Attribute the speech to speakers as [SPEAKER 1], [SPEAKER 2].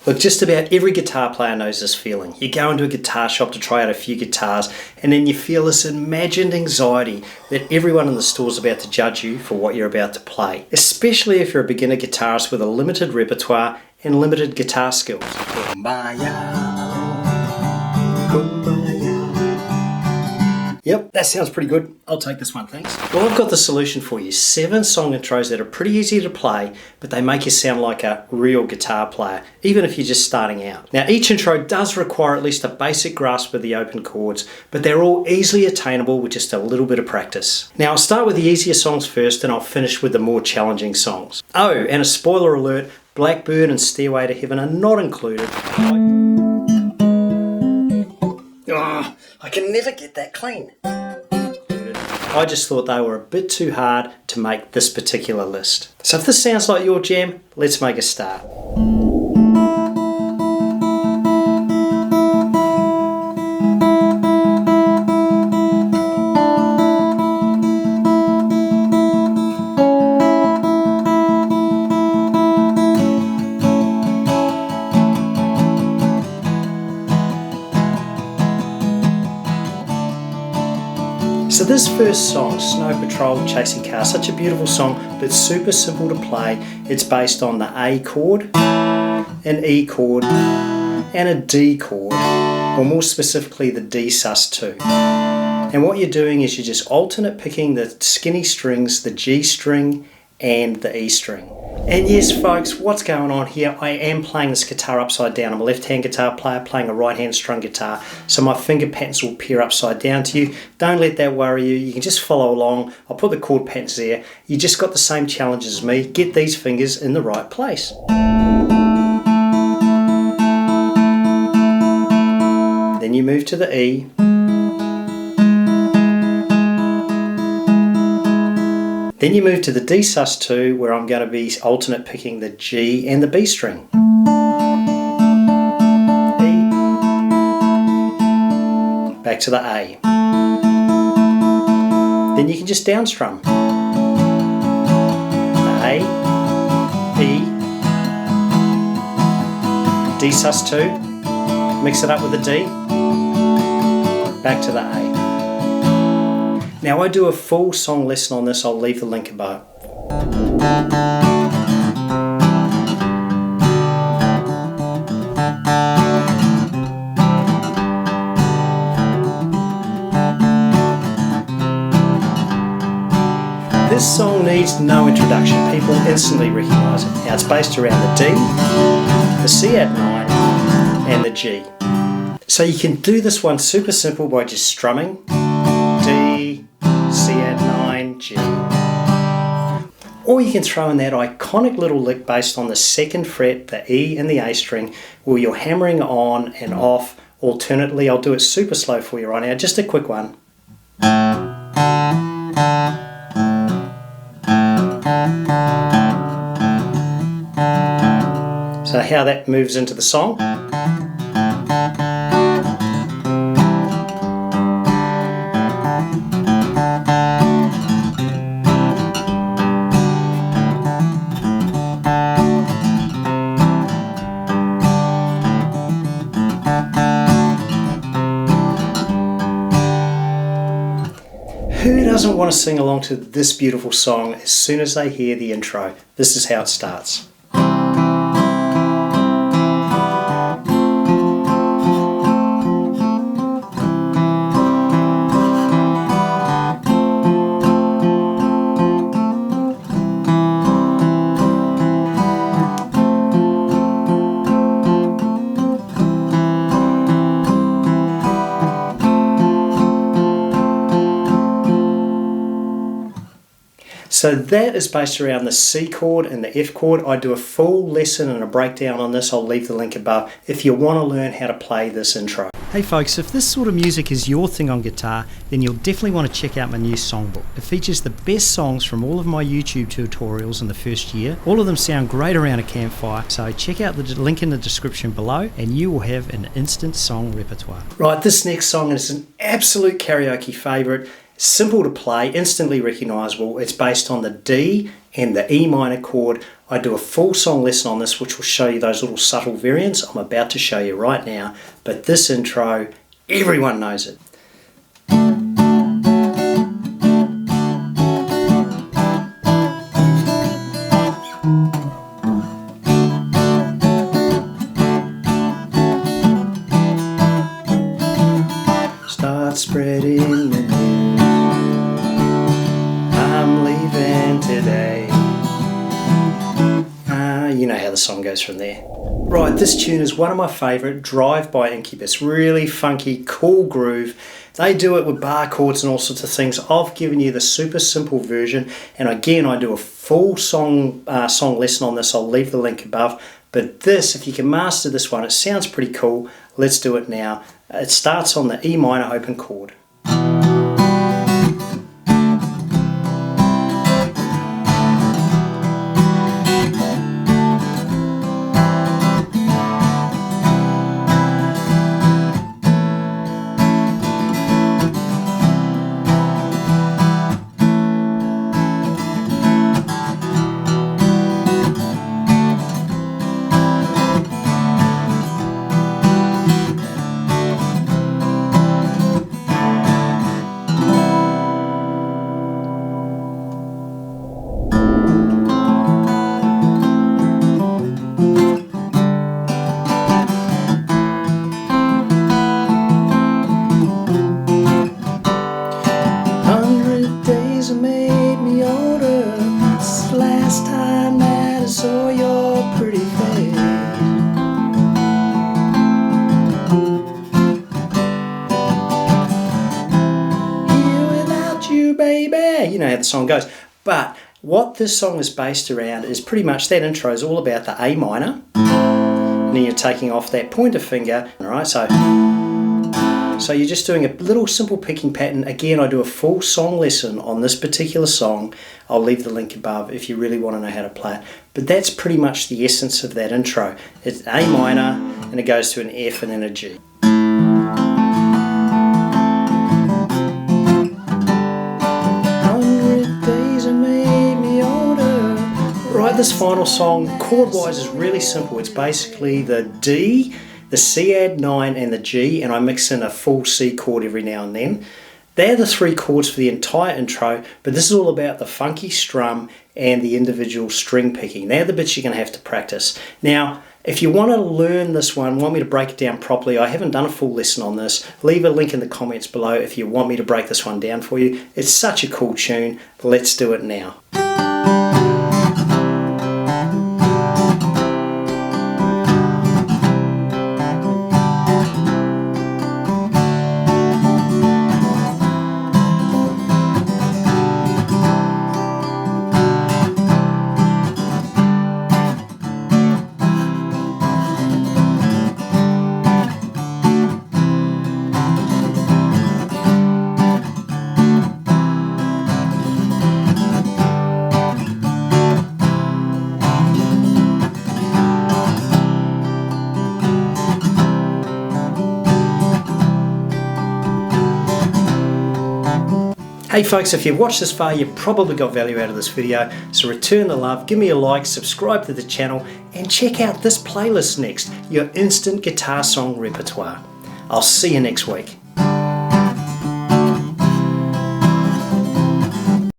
[SPEAKER 1] Look, just about every guitar player knows this feeling. You go into a guitar shop to try out a few guitars and then you feel this imagined anxiety that everyone in the store is about to judge you for what you're about to play, especially if you're a beginner guitarist with a limited repertoire and limited guitar skills. Yep, that sounds pretty good. I'll take this one, thanks. Well, I've got the solution for you. 7 song intros that are pretty easy to play, but they make you sound like a real guitar player, even if you're just starting out. Now, each intro does require at least a basic grasp of the open chords, but they're all easily attainable with just a little bit of practice. Now, I'll start with the easier songs first, and I'll finish with the more challenging songs. Oh, and a spoiler alert, Blackbird and Stairway to Heaven are not included. Oh, I can never get that clean. I just thought they were a bit too hard to make this particular list. So if this sounds like your jam, let's make a start. So this first song, Snow Patrol Chasing Cars, such a beautiful song, but super simple to play. It's based on the A chord, an E chord, and a D chord, or more specifically the D sus2. And what you're doing is you're just alternate picking the skinny strings, the G string and the E string. And yes folks, what's going on here? I am playing this guitar upside down. I'm a left-hand guitar player playing a right-hand strung guitar, so my finger patterns will appear upside down to you. Don't let that worry you. You can just follow along. I'll put the chord patterns there. You just got the same challenge as me. Get these fingers in the right place. Then you move to the E. Then you move to the D sus2, where I'm going to be alternate picking the G and the B string. E. Back to the A. Then you can just down strum. A, E, D sus2, mix it up with the D, back to the A. Now I do a full song lesson on this, I'll leave the link above. This song needs no introduction, people instantly recognise it. Now it's based around the D, the C add 9 and the G. So you can do this one super simple by just strumming D, C add 9, G. Or you can throw in that iconic little lick based on the 2nd fret, the E and the A string, where you're hammering on and off alternately. I'll do it super slow for you right now, just a quick one. So how that moves into the song. Who doesn't want to sing along to this beautiful song as soon as they hear the intro? This is how it starts. So that is based around the C chord and the F chord. I do a full lesson and a breakdown on this. I'll leave the link above if you want to learn how to play this intro. Hey folks, if this sort of music is your thing on guitar, then you'll definitely want to check out my new songbook. It features the best songs from all of my YouTube tutorials in the first year. All of them sound great around a campfire, so check out the link in the description below and you will have an instant song repertoire. Right, this next song is an absolute karaoke favourite. Simple to play, instantly recognisable. It's based on the D and the E minor chord I do a full song lesson on this, which will show you those little subtle variants I'm about to show you right now. But this intro, everyone knows it. Start spreading the news, I'm leaving today. You know how the song goes from there. Right, this tune is one of my favourite, Drive by Incubus. Really funky, cool groove. They do it with bar chords and all sorts of things. I've given you the super simple version, and again I do a full song lesson on this. I'll leave the link above. But this, if you can master this one, it sounds pretty cool. Let's do it now. It starts on the E minor open chord. 100 days have made me older. It's the last time that I saw your pretty face. Here without you, baby. You know how the song goes. But what this song is based around is pretty much that intro is all about the A minor. And then you're taking off that pointer finger. Alright, so you're just doing a little simple picking pattern. Again, I do a full song lesson on this particular song. I'll leave the link above if you really want to know how to play it. But that's pretty much the essence of that intro. It's A minor, and it goes to an F and then a G. 100 days have made me older. Right, this final song, chord-wise, is really simple. It's basically the D, the C add 9 and the G, and I mix in a full C chord every now and then. They're the three chords for the entire intro, but this is all about the funky strum and the individual string picking. They're the bits you're going to have to practice. Now, if you want to learn this one, want me to break it down properly, I haven't done a full lesson on this. Leave a link in the comments below if you want me to break this one down for you. It's such a cool tune. Let's do it now. Hey folks, if you've watched this far, you've probably got value out of this video, so return the love, give me a like, subscribe to the channel, and check out this playlist next, your instant guitar song repertoire. I'll see you next week.